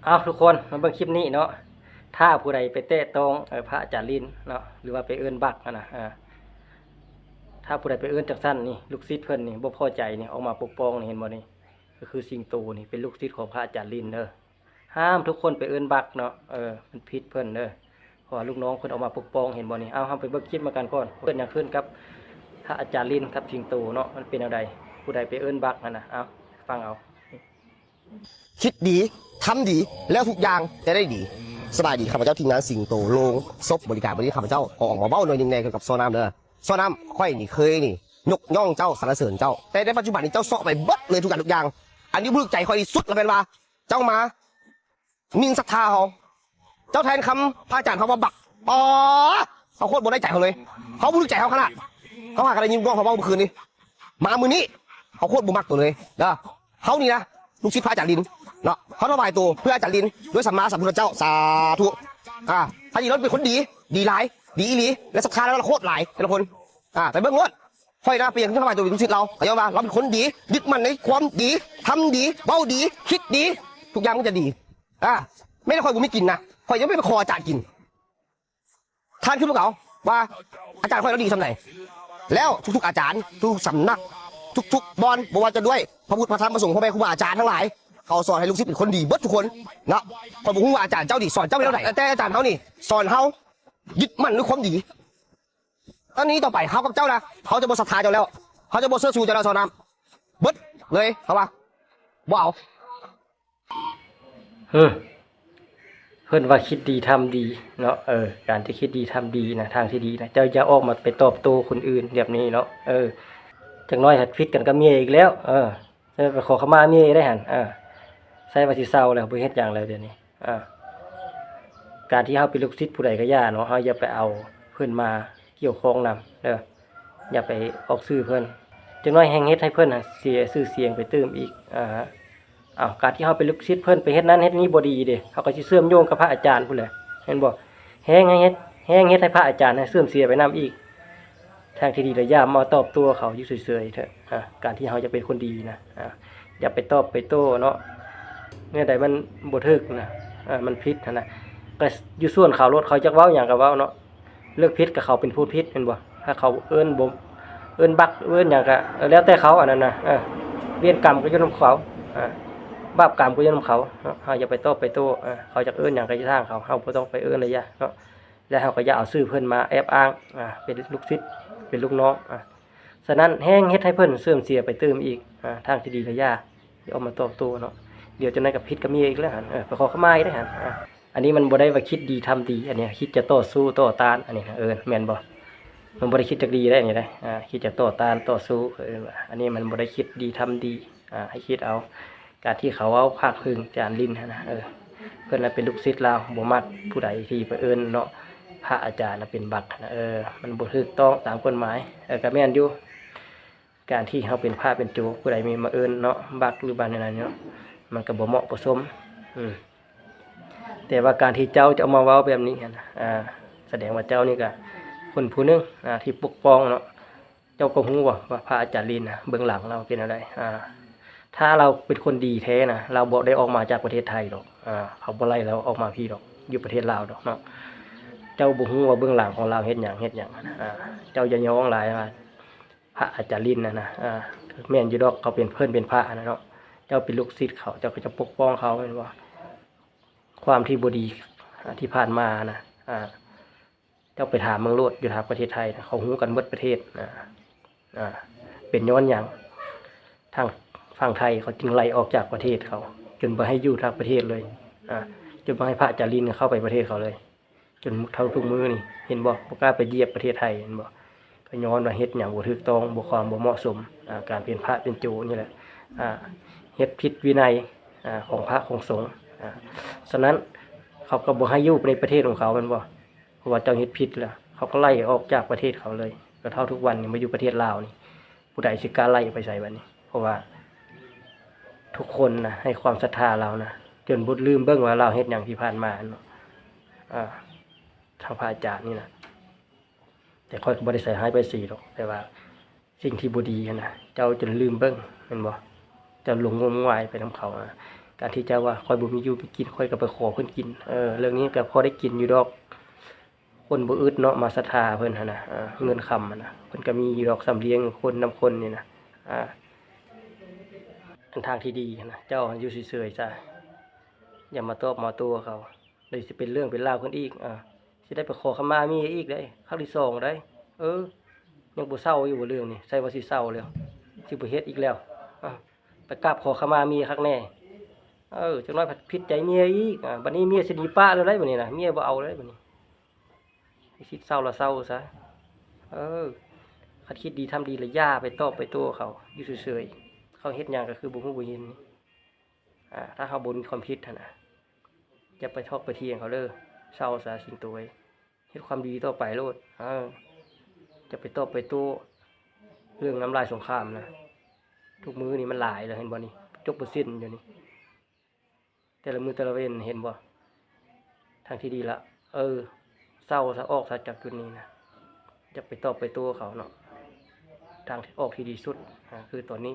เอาทุกคนมาเบิ่งคลิปนี้เนาะถ้าผู้ใดไปเตะตรงพระอาจารย์ลินเนาะหรือว่าไปเอื้อนบักนะถ้าผู้ใดไปเอื้อนจากสั้นนี่ลูกศิษย์เพิ่นนี่บ่พอใจนี่ออกมาปกป้องนี่เห็นบ่นี่ก็คือสิงโตนี่เป็นลูกศิษย์ของพระอาจารย์ลินเด้อห้ามทุกคนไปเอื้อนบักเนาะมันผิดเพิ่นเด้อเพราะลูกน้องเพิ่นออกมาปกป้องเห็นบ่นี่เอาไปเบิ่งคลิปมากันก่อนเพิ่นอย่างขึ้นกับพระอาจารย์ลินกับสิงโตเนาะมันเป็นอะไรผู้ใดไปเอื้อนบักนะเอาฟังเอาคิดดีทำดีแล้วทุกอย่างจะได้ดีสบายดีข้าพเจ้าทีมงานสิงโตโลงซบบริการบริข้าพเจ้าออกมาเบ้าหน่อยหนึ่งในเกี่ยวกับโซน้ำเด้อโซน้ำค่อยนี่เคยนี่ยกย่องเจ้าสรรเสริญเจ้าแต่ในปัจจุบันนี้เจ้าเสาะไปเบิดเลยทุกอย่างอันนี้บึกใจค่อยสุดแล้วเป็นว่าเจ้ามามิ่งศรัทธาเขาเจ้าแทนคำพระอาจารย์เขาว่าบักอ๋อเขาโคตรบ่ได้ใจเขาเลยเขาบึกใจเขาขนาดเขาหาอะไรยิงกล้องเขาเบ้าเมื่อคืนนี้มามือนี้เขาโคตรบ่มักตัวเลยเด้อเขานี่นะลูกศิษย์พระอาจารย์ลินเนาะเขาถวายตัวเพื่ออาจารย์ลินด้วยสัมมาสัมพุทธเจ้าสาธุพระอาจารย์ลินเป็นคนดีหลายดีอีหลีและศรัทธาแล้วโคตรหลายแต่ละคนแต่เบื้องต้นค่อยนะเปลี่ยนขึ้นถวายตัวเป็นลูกศิษย์เราเขาจะว่าเราเป็นคนดียึดมั่นในความดีทำดีเบ้าดีคิดดีทุกอย่างมันจะดีไม่ได้ค่อยบุญไม่กินนะค่อยยังไม่ไปขออาจารย์กินท่านขึ้นมาเขาว่าอาจารย์ค่อยเราดีสำไหนแล้วทุกๆอาจารย์ทุกสำนักทุกบอลบอกว่าจะด้วยพระพุทธพระธรรมพระสงฆ์พ่อแม่ครูบาอาจารย์ทั้งหลายเขาสอนให้ลูกศิษย์เป็นคนดีเบิดทุกคนนะพอบอกว่าอาจารย์เจ้าดีสอนเจ้าไม่เท่าไหร่แต่อาจารย์เขานี่สอนเขายึดมั่นในความดีตอนนี้ต่อไปเขากับเจ้านะเขาจะบศรัทธาเจ้าแล้วเขาจะบเสื้อชูเจ้าแล้วสอนน้ำเบิดเลยเขาว่าว้าวเพื่อนว่าคิดดีทำดีเนาะการที่คิดดีทำดีนะทางที่ดีนะเจ้าจะออกมาไปตอบโต้คนอื่นแบบนี้เนาะจังน้อยหัดพิษกันกับเมียอีกแล้วไปขอขมาเมียได้หันใส่ว่าสิเศร้าแล้วบ่เฮ็ดอย่างแล้วเดี๋ยวนี้การที่เฮาเป็นลูกศิษย์ผู้ใดก็ย่าเนาะเฮาอย่าไปเอาเพิ่นมาเกี่ยวข้องนำอย่าไปออกชื่อเพิ่นจังน้อยแฮงเฮ็ดให้เพิ่นเสียชื่อเสียงไปเติมอีกการที่เฮาเป็นลูกศิษย์เพิ่นไปเฮ็ดนั้นเฮ็ดนี้บ่ดีเด้เฮาก็สิเสื่อมโยงกับพระอาจารย์พุ่นแหละเห็นบ่แฮงเฮ็ดให้พระอาจารย์เสื่อมเสียไปนำอีกทางที่ดีเลยอย่ามาตอบตัวเขาอยู่เฉยๆเถอะการที่เขาจะเป็นคนดีนะอย่าไปตอบไปโต้เนาะเนี่ยใดมันบ่ถึกนะมันผิดนะก็อยู่ส่วนเขารถเขาจักเว้าหยังก็เว้าเนาะเลือกผิดกับเขาเป็นผู้ผิดเห็นบ่ถ้าเขาเอิ้นบ่เอิ้นบักเอิ้นหยังก็แล้วแต่เขาอันนั้นนะเวรกรรมก็อยู่นำเขาบาปกรรมก็อยู่นำเขาเฮาอย่าไปตอบไปโต้เขาจักเอิ้นหยังก็อยู่ทางเขาเฮาบ่ต้องไปเอิ้นเลยเนาะแล้วเขาก็อย่าเอาชื่อเพิ่นมาแอบอ้างเป็นลูกศิษย์เป็นลูกน้องฉะนั้นแห้งเฮ็ดให้เพิ่นเสื่อมเสียไปเติมอีกทางที่ดีระยะเดี๋ยวเอามาตอบโต้เนาะเดี๋ยวจะนั่นกับพิษกับเมียอีกแล้วไปขอขมาอีกได้หั่นอันนี้มันบ่ได้ว่าคิดดีทำดีอันนี้คิดจะต่อสู้ต่อต้านอันนี้นะแม่นบ่มันบ่ได้คิดจักดีได้อันนี้ได้คิดจะต่อต้านต่อสู้อันนี้มันบ่ได้คิดดีทำดีให้คิดเอาการที่เขาเอาภาคพึ่งจานลิ้นนะเพิ่นน่ะเป็นลูกศิษย์เราบ่มักผู้ใดที่ไปเอิ้นเนาะพระอาจารย์เป็นบักนะมันบ่ถูกต้องตามกฎหมายก็แม่นอยู่การที่เขาเป็นพระเป็นโจผู้ใดมีมาเอิ้นเนาะบักหรือบ้านนั้นเนาะมันก็บ่เหมาะบ่สมแต่ว่าการที่เจ้าจะเอามาเว้าแบบนี้นะแสดงว่าเจ้านี่ก็คนผู้นึงที่ปกป้องเนาะเจ้าก็ฮู้ว่าพระอาจารย์ลินนะเบื้องหลังเราเป็นอะไรถ้าเราเป็นคนดีแท้นะเราบ่ได้ออกมาจากประเทศไทยหรอกเขาบ่ไล่เราออกมาพี่หรอกอยู่ประเทศลาวดอกเนาะเจ้าบ่ฮู้ว่าเบื้องหลังของเราเฮ็ดหยังเจ้าอย่าย้องหลายว่าพระอาจารย์ลินนะแม่นอยู่ดอกเขาเป็นเพิ่นเป็นพระนะเนาะเจ้าเป็นลูกศิษย์เขาเจ้าก็จะปกป้องเขาแม่นบ่ความที่บ่ดีที่ผ่านมานะเจ้าไปถามเมืองโลดอยู่ทางประเทศไทยนะเขาฮู้กันหมดประเทศเป็นย้อนหยังทางฝั่งไทยเขาจึงไล่ออกจากประเทศเขาจนบ่ให้อยู่ทางประเทศเลยจนบ่ให้พระอาจารย์ลินเข้าไปประเทศเขาเลยจนเท่าทุกมือนี่เห็นบ่กล้าไปเยียบประเทศไทยเห็นบ่ก็ย้อนว่าเฮ็ดหยังบ่ถูกต้องบ่ความบ่เหมาะสมการเป็นพระเป็นโจนี่แหละเฮ็ดผิดวินัยของพระของสงฆ์ฉะนั้นเขาก็บ่ให้อยู่ในประเทศของเขาแม่นบ่เพราะว่าเจ้าเฮ็ดผิดแล้วเขาก็ไล่ออกจากประเทศเขาเลยก็เท่าทุกวันนี่มาอยู่ประเทศลาวนี่ผู้ใดสิกล้าไล่ไปไสบัดนี้เพราะว่าทุกคนนะให้ความศรัทธาเรานะจนบ่ลืมเบิ่งว่าเราเฮ็ดหยังที่ผ่านมาเนาะทางพระอาจารย์นี่นะแต่ค่อยก็บ่ได้ใส่หายไปสีหรอกแต่ว่าสิ่งที่บ่ดีนะเจ้าจนลืมเบิ่งแม่นบ่เจ้าหลงงมงายไปนำเขา การที่จะว่าคอยบ่มีอยู่ไปกินคอยก็ไปขอเพิ่นกินเรื่องนี้ก็พอได้กินอยู่ดอก คนบ่อึดเนาะมาศรัทธาเพิ่นหั่นน่ะเงินค้ำหั่นน่ะเพิ่นก็มีอยู่ดอกสำเลี้ยงคนนำคนนี่นะอันทางที่ดีหั่นน่ะเจ้าอยู่เฉยๆซะอย่ามาตอบมาตัวเขาเลยสิเป็นเรื่องเป็นราวขึ้นอีกสิได้ไปขอขมาเมียอีกได้ครั้งที่สองได้ยังบ่เซาอยู่บ่เรื่องนี่ใส่ว่าสิเซาแล้วสิบ่เฮ็ดอีกแล้วไปกราบขอขมาเมียคักแน่จักหน่อยผัดผิดใจเมียอีกบัดนี้เมียสิหนีป้าแล้วได้บัดนี้น่ะเมียบ่เอาเลยบัดนี้ให้คิดเศร้าละเศร้าซะคันคิดดีทำดีละย่าไปตอบไปโต้เขาอยู่เฉยๆเขาเฮ็ดหยังก็คือบ่ฮู้บ่เห็นนี่ถ้าเฮาบ่มีความผิดหั่นน่ะอย่าไปทอกไปเถียงเขาเด้อเศร้าซะสิงโตเอ้ยเฮ็ดความดีต่อไปโลดจะไปตอบไปโต้เรื่องน้ำลายสงครามนะทุกมื้อนี่มันหลายแล้วเห็นบ่นี่จบบ่สิ้นอยู่นี่แต่ละมื้อแต่ละเว้นเห็นบ่ทางที่ดีละเศร้าซะออกซะจากจุดนี้นะจะไปตอบไปโต้เขาเนาะทางที่ออกที่ดีสุดคือตอนนี้